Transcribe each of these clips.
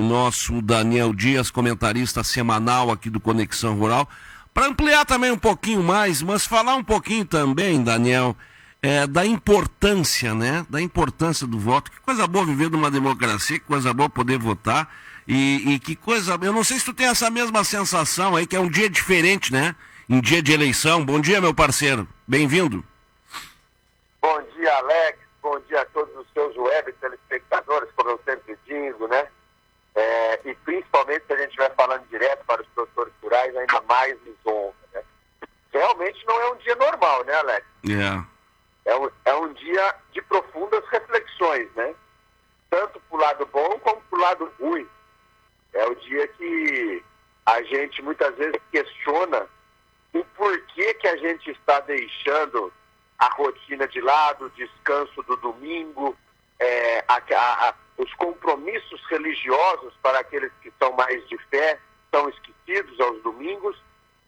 nosso Daniel Dias, comentarista semanal aqui do Conexão Rural, para ampliar também um pouquinho mais, mas falar um pouquinho também, Daniel, da importância, né? Da importância do voto. Que coisa boa viver numa democracia, que coisa boa poder votar. E que coisa... Eu não sei se tu tem essa mesma sensação aí, que é um dia diferente, né? Em dia de eleição. Bom dia, meu parceiro. Bem-vindo. Bom dia, Alex. Bom dia a todos os seus web telespectadores, como eu sempre digo, né? E principalmente se a gente vai falando direto para os produtores rurais, ainda mais nos honra, né? Realmente não é um dia normal, né, Alex? É um dia de profundas reflexões, né? Tanto pro lado bom como pro lado ruim. É o dia que a gente muitas vezes questiona o porquê que a gente está deixando a rotina de lado, o descanso do domingo, os compromissos religiosos para aqueles que são mais de fé, são esquecidos aos domingos,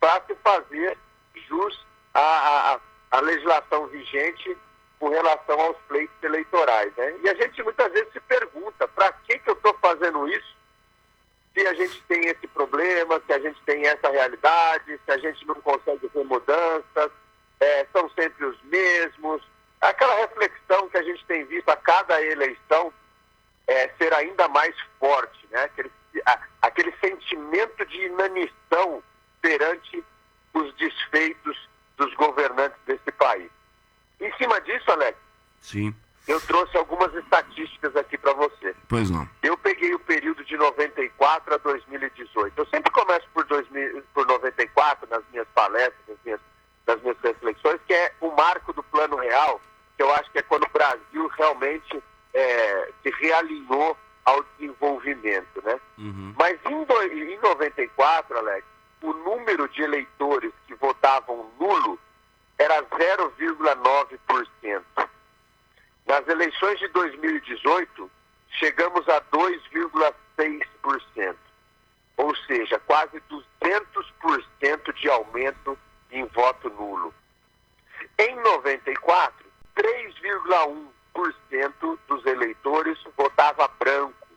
para se fazer jus à legislação vigente com relação aos pleitos eleitorais, né? E a gente muitas vezes se pergunta, para que eu estou fazendo isso? Se a gente tem esse problema, se a gente tem essa realidade, se a gente não consegue ver mudanças, são sempre os mesmos. Aquela reflexão que a gente tem visto a cada eleição ser ainda mais forte, né? Aquele sentimento de inanição perante os desfeitos dos governantes desse país. Em cima disso, Alex, sim, eu trouxe algumas estatísticas aqui para você. Pois não. Eu peguei o período de 94 a 2018. Eu sempre começo por 94 nas minhas palestras, nas minhas reflexões, que é o marco do Plano Real, que eu acho que é quando o Brasil realmente se realinhou ao desenvolvimento, né? Uhum. Mas em 94, Alex, o número de eleitores que votavam nulo era 0,9%. Nas eleições de 2018, chegamos a 2,6%. Ou seja, quase 200% de aumento em voto nulo. Em 94, 3,1% dos eleitores votava branco.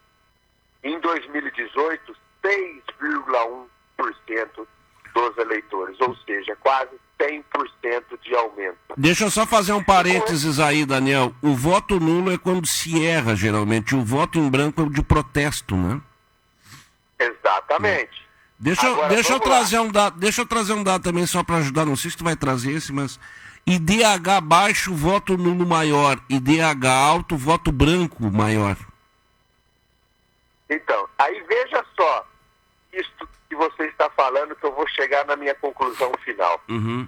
Em 2018, 6,1% dos eleitores, ou seja, quase 100% de aumento. Deixa eu só fazer um parênteses aí, Daniel. O voto nulo é quando se erra, geralmente. O voto em branco é o de protesto, né? Exatamente. Deixa eu trazer um dado também só para ajudar. Não sei se tu vai trazer esse, mas IDH baixo, voto nulo maior. IDH alto, voto branco maior. Então, aí veja só isso que você está falando, que eu vou chegar na minha conclusão final. Uhum.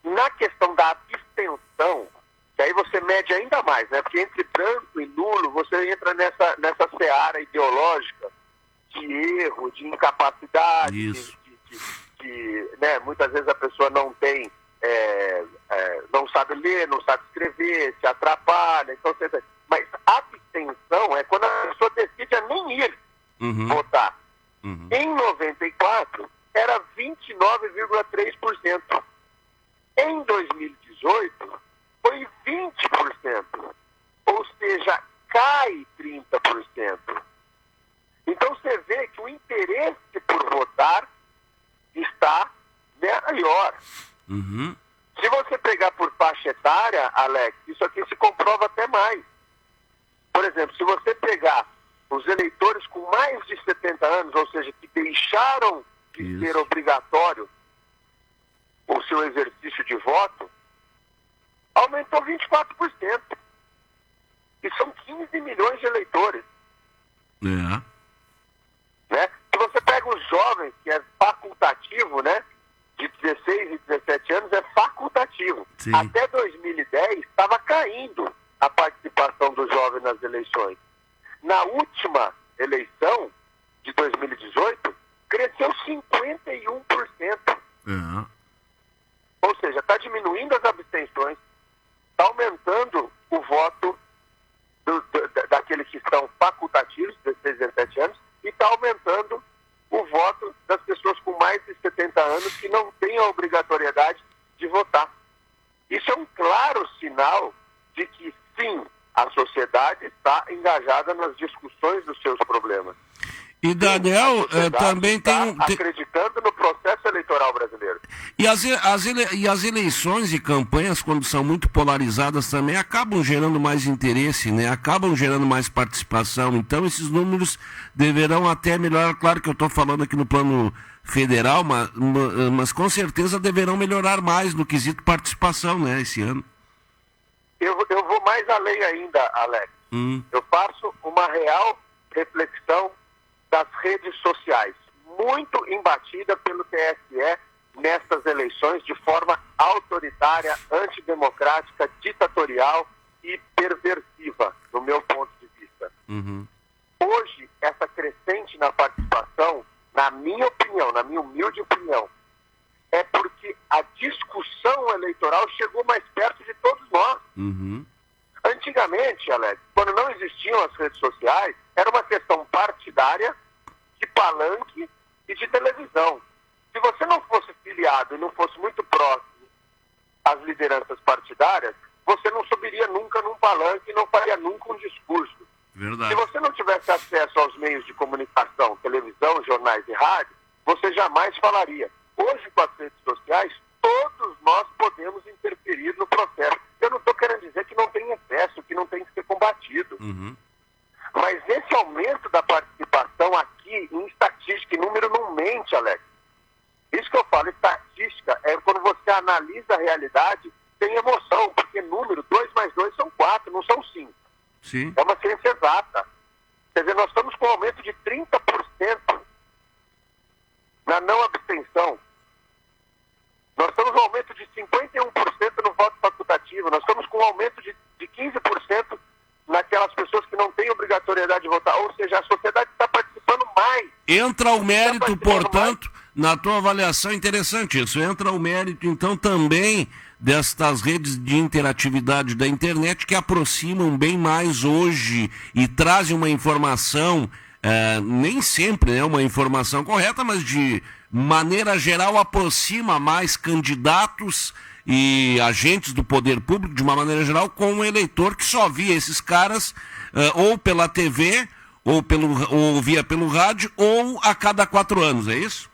Na questão da abstenção, que aí você mede ainda mais, né? Porque entre branco e nulo, você entra nessa seara ideológica de erro, de incapacidade, né? Muitas vezes a pessoa não tem, não sabe ler, não sabe escrever, se atrapalha. Então, mas a abstenção é quando a pessoa decide a nem ir votar. Uhum. Em 94, era 29,3%. Em 2018, foi 20%. Ou seja, cai 30%. Então você vê que o interesse por votar está maior. Uhum. Se você pegar por faixa etária, Alex, isso aqui se comprova até mais. Por exemplo, se você pegar os eleitores com mais de 70 anos, ou seja, que deixaram de ser obrigatório o seu exercício de voto, aumentou 24%. E são 15 milhões de eleitores. Né? Se você pega os jovens, que é facultativo, né? De 16 e 17 anos, é facultativo. Sim. Até 2010, estava caindo a participação do jovem nas eleições. Na última eleição, de 2018, cresceu 51%. Uhum. Ou seja, está diminuindo as abstenções, está aumentando o voto daqueles que estão facultativos, 16 e 17 anos, e está aumentando o voto das pessoas com mais de 70 anos que não têm a obrigatoriedade de votar. Isso é um claro sinal de que, sim, a sociedade está engajada nas discussões dos seus problemas. E, Daniel, também tem acreditando no processo eleitoral brasileiro. E as eleições e campanhas, quando são muito polarizadas também, acabam gerando mais interesse, né? Acabam gerando mais participação. Então, esses números deverão até melhorar. Claro que eu estou falando aqui no plano federal, mas com certeza deverão melhorar mais no quesito participação, né, esse ano. Eu vou mais além ainda, Alex. Eu faço uma real reflexão das redes sociais, muito embatida pelo TSE nessas eleições de forma autoritária, antidemocrática, ditatorial e perversiva, no meu ponto de vista. Hoje, essa crescente na participação, na minha opinião, na minha humilde opinião, é porque a discussão eleitoral chegou mais perto de todos nós. Antigamente, Alex, quando não existiam as redes sociais, era uma questão partidária, de palanque e de televisão. Se você não fosse filiado e não fosse muito próximo às lideranças partidárias, você não subiria nunca num palanque e não faria nunca um discurso. Verdade. Se você não tivesse acesso aos meios de comunicação, televisão, jornais e rádio, você jamais falaria. Hoje, com as redes sociais, todos nós podemos interferir no processo. Eu não estou querendo dizer que não tem excesso, que não tem que ser combatido. Mas esse aumento da participação aqui, em estatística, em número não mente, Alex. Isso que eu falo, estatística, é quando você analisa a realidade, tem emoção, porque número, 2 mais 2 são 4, não são 5. Sim. É uma ciência exata. Quer dizer, nós estamos com um aumento de 30% na não abstenção. Nós estamos com um aumento de 51% no voto facultativo. Nós estamos com um aumento de 15% naquelas pessoas que não têm obrigatoriedade de votar. Ou seja, a sociedade está participando mais. Entra o mérito, portanto, na tua avaliação, interessante isso, entra o mérito, então, também destas redes de interatividade da internet que aproximam bem mais hoje e trazem uma informação, nem sempre é uma informação correta, mas de maneira geral aproxima mais candidatos e agentes do poder público, de uma maneira geral, com o eleitor que só via esses caras ou pela TV, ou via pelo rádio, ou a cada 4 anos, é isso?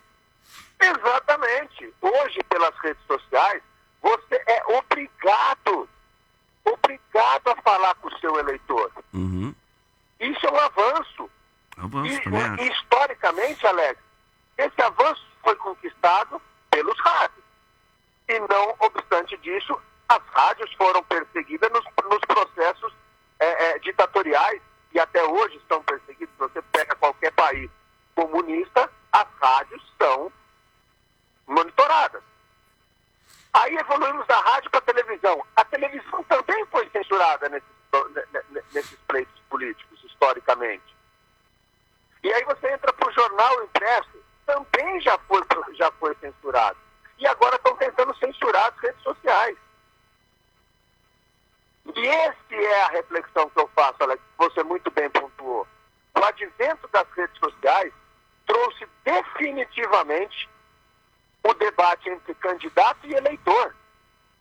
Exatamente. Hoje, pelas redes sociais, você é obrigado a falar com o seu eleitor. Isso é um avanço. E historicamente, Alex, esse avanço foi conquistado pelos rádios. E não obstante disso, as rádios foram perseguidas nos processos ditatoriais, e até hoje estão perseguidos. Se você pega qualquer país comunista, as rádios são monitoradas. Aí evoluímos da rádio para a televisão. A televisão também foi censurada nesses pleitos políticos, historicamente. E aí você entra para o jornal impresso, também já foi censurado. E agora estão tentando censurar as redes sociais. E essa é a reflexão que eu faço, Alex, que você muito bem pontuou. O advento das redes sociais trouxe definitivamente o debate entre candidato e eleitor.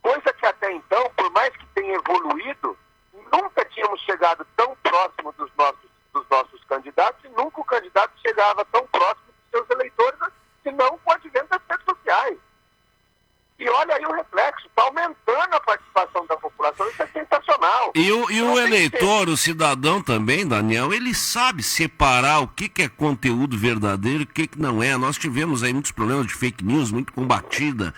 Coisa que até então, por mais que tenha evoluído, nunca tínhamos chegado tão próximo dos nossos candidatos e nunca o candidato chegava tão próximo dos seus eleitores, senão com o advento das redes sociais. E olha aí o reflexo, está aumentando a participação da população, isso é sensacional. E o eleitor, o cidadão também, Daniel, ele sabe separar o que é conteúdo verdadeiro e o que não é. Nós tivemos aí muitos problemas de fake news, muito combatida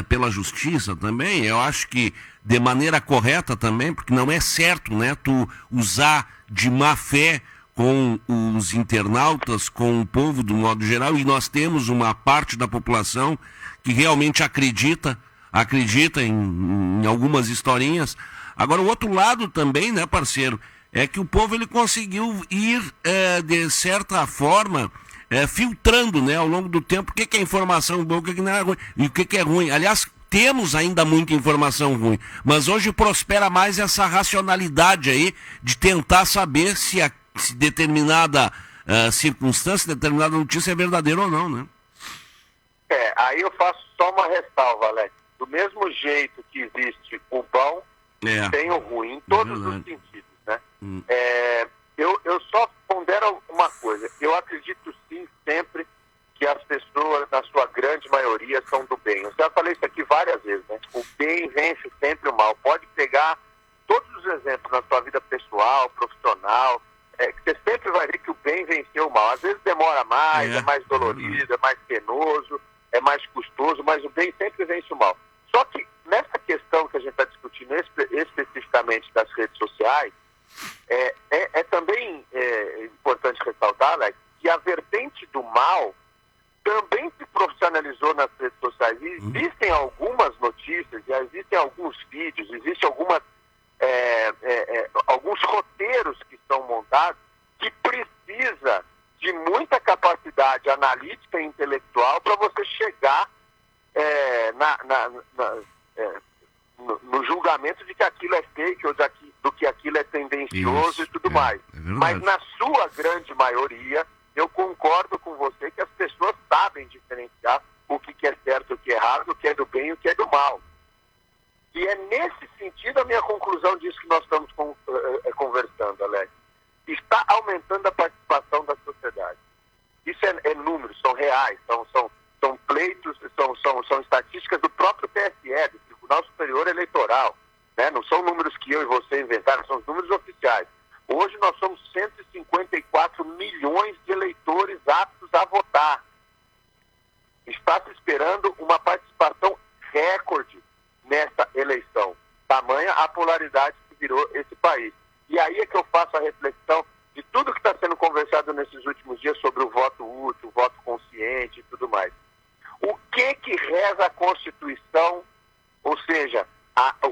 pela justiça também. Eu acho que de maneira correta também, porque não é certo, né, tu usar de má fé com os internautas, com o povo do modo geral, e nós temos uma parte da população que realmente acredita em algumas historinhas. Agora, o outro lado também, né, parceiro, é que o povo ele conseguiu ir, de certa forma, filtrando, né, ao longo do tempo, o que é informação boa, o que não é ruim, e o que é ruim. Aliás, temos ainda muita informação ruim, mas hoje prospera mais essa racionalidade aí de tentar saber se determinada circunstância, determinada notícia é verdadeira ou não, né? Aí eu faço só uma ressalva, Alex. Do mesmo jeito que existe o bom, tem o ruim, em todos os sentidos, né? eu só pondero uma coisa. Eu acredito sim sempre que as pessoas, na sua grande maioria, são do bem. Eu já falei isso aqui várias vezes, né? O bem vence sempre o mal. Pode pegar todos os exemplos na sua vida pessoal, profissional, que você sempre vai ver que o bem venceu o mal. Às vezes demora mais, é mais dolorido, é mais penoso, é mais custoso, mas o bem sempre vence o mal. Só que nessa questão que a gente está discutindo especificamente das redes sociais, é também importante ressaltar, Alex, que a vertente do mal também se profissionalizou nas redes sociais. E existem algumas notícias, existem alguns vídeos, existem alguns roteiros que são montados que precisa de muita capacidade analítica e intelectual para você chegar no julgamento de que aquilo é fake ou do que aquilo é tendencioso e tudo mais. Mas na sua grande maioria, eu concordo com você que as pessoas sabem diferenciar o que é certo, o que é errado, o que é do bem e o que é do mal. E é nesse sentido a minha conclusão disso que nós estamos conversando, Alex. Está aumentando a participação da sociedade. Isso é números, são reais, são pleitos, são estatísticas do próprio TSE, do Tribunal Superior Eleitoral. Né? Não são números que eu e você inventaram, são os números oficiais. Hoje nós somos 154 milhões de eleitores aptos a votar. Está se esperando uma participação recorde nessa eleição. Tamanha a polaridade que virou esse país. E aí é que eu faço a reflexão de tudo que está sendo conversado nesses últimos dias sobre o voto útil, o voto consciente e tudo mais. O que reza a Constituição, ou seja,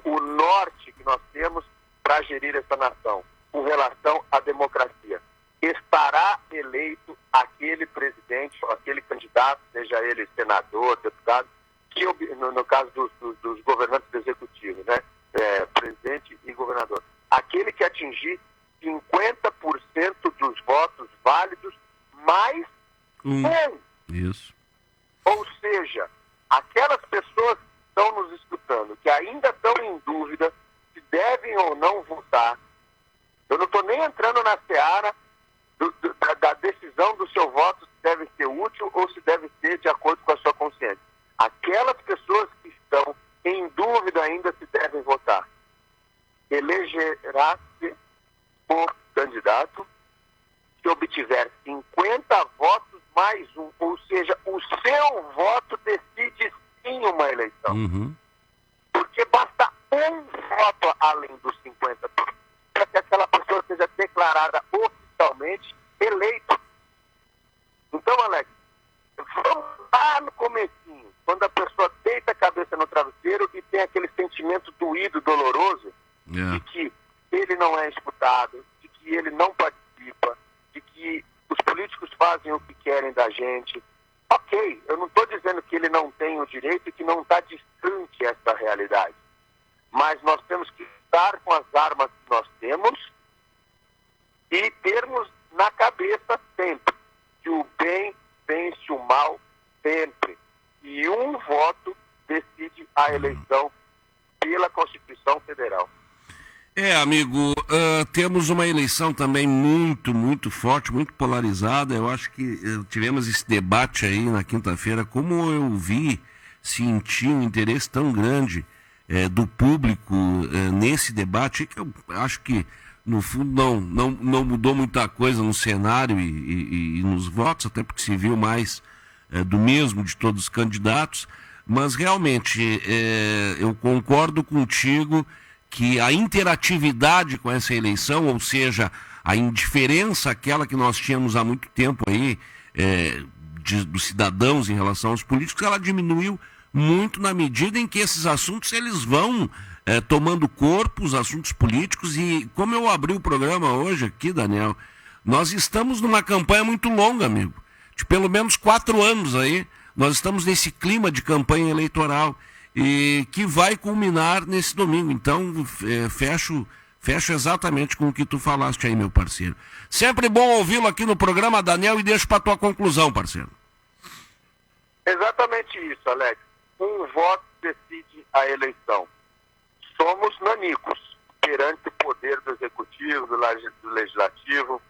o norte que nós temos para gerir essa nação, com relação à democracia? Estará eleito aquele presidente ou aquele candidato, seja ele senador, deputado, que no caso dos governantes do executivo, né? Presidente e governador, aquele que atingir 50% dos votos válidos mais um. Isso. Ou seja, aquelas pessoas que estão nos escutando, que ainda estão em dúvida se devem ou não votar, eu não estou nem entrando na seara da decisão do seu voto se deve ser útil ou se deve ser de acordo com a sua consciência. Aquelas pessoas que estão em dúvida ainda se devem votar, elegerá-se o candidato que obtiver 50 votos mais um, ou seja, o seu voto decide sim uma eleição. Porque basta um voto além dos 50 para que aquela pessoa seja declarada oficialmente eleito. Então, Alex, vamos lá no comecinho, quando a pessoa deita a cabeça no travesseiro e tem aquele sentimento doído, doloroso, de que ele não é escutado, de que ele não participa, de que os políticos fazem o que querem da gente. Ok, eu não estou dizendo que ele não tem o direito e que não está distante essa realidade. Mas nós temos que estar com as armas que nós temos e termos na cabeça sempre que o bem vence o mal sempre. E um voto decide a eleição pela Constituição Federal. Amigo, temos uma eleição também muito, muito forte, muito polarizada. Eu acho que tivemos esse debate aí na quinta-feira. Como eu senti um interesse tão grande do público nesse debate, que eu acho que, no fundo, não mudou muita coisa no cenário e nos votos, até porque se viu mais do mesmo de todos os candidatos. Mas, realmente, eu concordo contigo que a interatividade com essa eleição, ou seja, a indiferença aquela que nós tínhamos há muito tempo aí, dos cidadãos em relação aos políticos, ela diminuiu muito na medida em que esses assuntos eles vão tomando corpo, os assuntos políticos. E como eu abri o programa hoje aqui, Daniel, nós estamos numa campanha muito longa, amigo, de pelo menos 4 anos aí. Nós estamos nesse clima de campanha eleitoral e que vai culminar nesse domingo. Então, fecho exatamente com o que tu falaste aí, meu parceiro. Sempre bom ouvi-lo aqui no programa, Daniel, e deixo para tua conclusão, parceiro. Exatamente isso, Alex. Um voto decide a eleição. Somos nanicos. perante o poder do Executivo, do Legislativo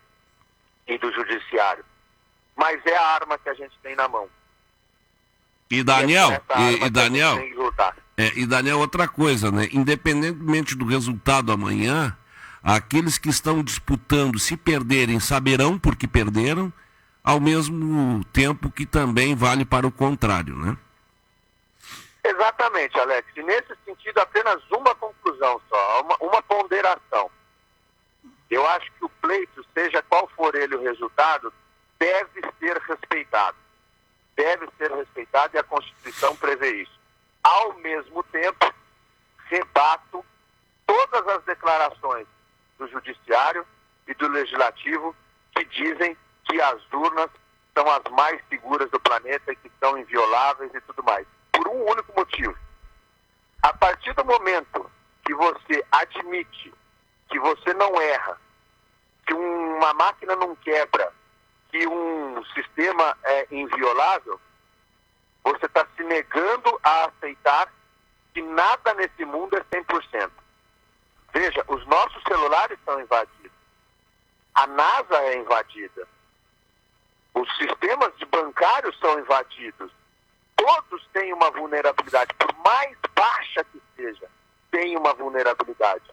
e do Judiciário. Mas é a arma que a gente tem na mão. E Daniel, Daniel, outra coisa, né? Independentemente do resultado amanhã, aqueles que estão disputando, se perderem, saberão porque perderam, ao mesmo tempo que também vale para o contrário, né? Exatamente, Alex. E nesse sentido, apenas uma conclusão só, uma ponderação. Eu acho que o pleito, seja qual for ele o resultado, deve ser respeitado. Deve ser respeitado e a Constituição prevê isso. Ao mesmo tempo, rebato todas as declarações do Judiciário e do Legislativo que dizem que as urnas são as mais seguras do planeta e que são invioláveis e tudo mais. Por um único motivo. A partir do momento que você admite que você não erra, que uma máquina não quebra, que um sistema é inviolável, você está se negando a aceitar que nada nesse mundo é 100%. Veja, os nossos celulares são invadidos. A NASA é invadida. Os sistemas bancários são invadidos. Todos têm uma vulnerabilidade, por mais baixa que seja, tem uma vulnerabilidade.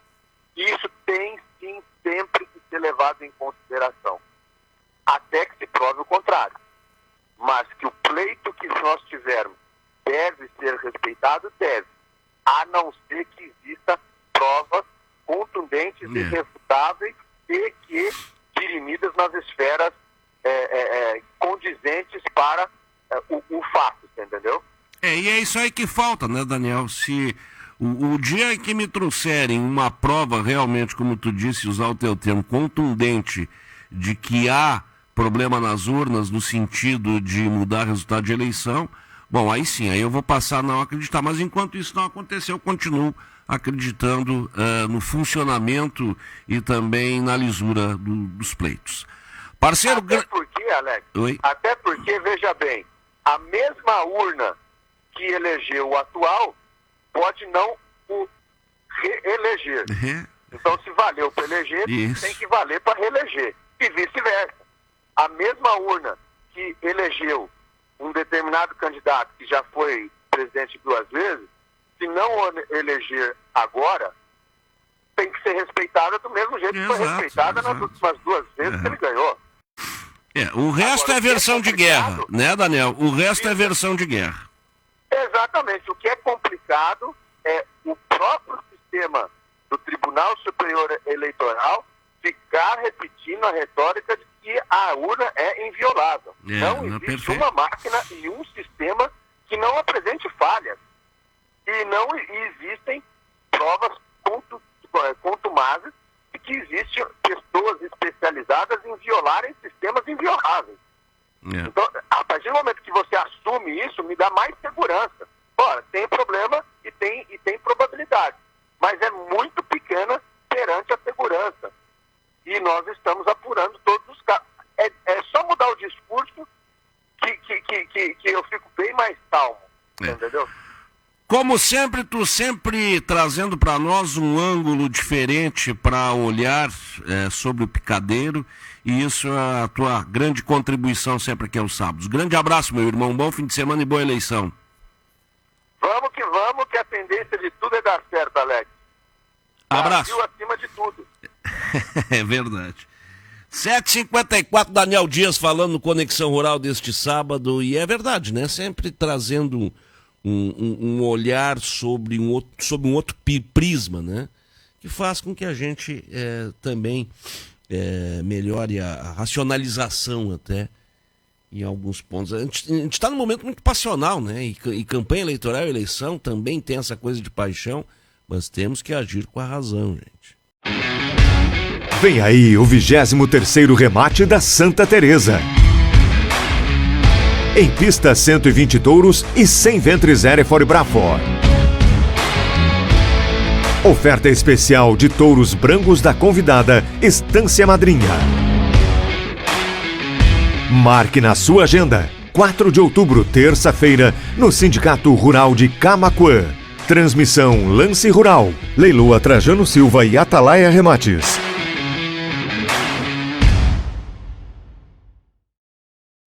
E isso tem, sim, sempre que ser levado em consideração. Até que se prove o contrário. Mas que o pleito que nós tivermos deve ser respeitado, deve. A não ser que exista provas contundentes e irrefutáveis e que dirimidas nas esferas condizentes para o fato, entendeu? E é isso aí que falta, né, Daniel? Se o dia em que me trouxerem uma prova realmente, como tu disse, usar o teu termo, contundente, de que há problema nas urnas no sentido de mudar o resultado de eleição, bom, aí sim, aí eu vou passar a não acreditar. Mas enquanto isso não aconteceu, eu continuo acreditando no funcionamento e também na lisura dos pleitos. Parceiro... Até porque, Alex, Oi? Até porque, veja bem, a mesma urna que elegeu o atual pode não o reeleger. Então, se valeu para eleger, tem que valer para reeleger. E vice-versa. A mesma urna que elegeu um determinado candidato que já foi presidente 2 vezes, se não eleger agora, tem que ser respeitada do mesmo jeito que foi respeitada nas últimas 2 vezes que ele ganhou. O resto agora, é versão de guerra, né, Daniel? O resto é versão de guerra. Exatamente. O que é complicado é o próprio sistema do Tribunal Superior Eleitoral ficar repetindo a retórica de que a urna é inviolável. Não existe uma máquina e um sistema que não apresente falhas. E não existem provas contumazes de que existem pessoas especializadas em violarem sistemas invioláveis. Então, a partir do momento que você assume isso, me dá mais segurança. Ora, tem problema e tem probabilidade, mas é muito pequena perante a segurança. E nós estamos apurando todos os casos. É só mudar o discurso que eu fico bem mais calmo, entendeu? Como sempre, tu sempre trazendo para nós um ângulo diferente para olhar sobre o picadeiro, e isso é a tua grande contribuição sempre aqui aos sábados. Grande abraço, meu irmão, bom fim de semana e boa eleição. Vamos, que a tendência de tudo é dar certo, Alex. Abraço. Brasil acima de tudo. É verdade. 7h54, Daniel Dias falando no Conexão Rural deste sábado, e é verdade, né? Sempre trazendo um olhar sobre um outro prisma, né? Que faz com que a gente também melhore a racionalização até em alguns pontos. A gente está num momento muito passional, né? E campanha eleitoral e eleição também tem essa coisa de paixão, mas temos que agir com a razão, gente. Vem aí o 23º remate da Santa Teresa. Em pista, 120 touros e 100 ventres Hereford Braford. Oferta especial de touros brancos da convidada Estância Madrinha. Marque na sua agenda, 4 de outubro, terça-feira, no Sindicato Rural de Camaquã. Transmissão Lance Rural. Leiloa Trajano Silva e Atalaia Remates.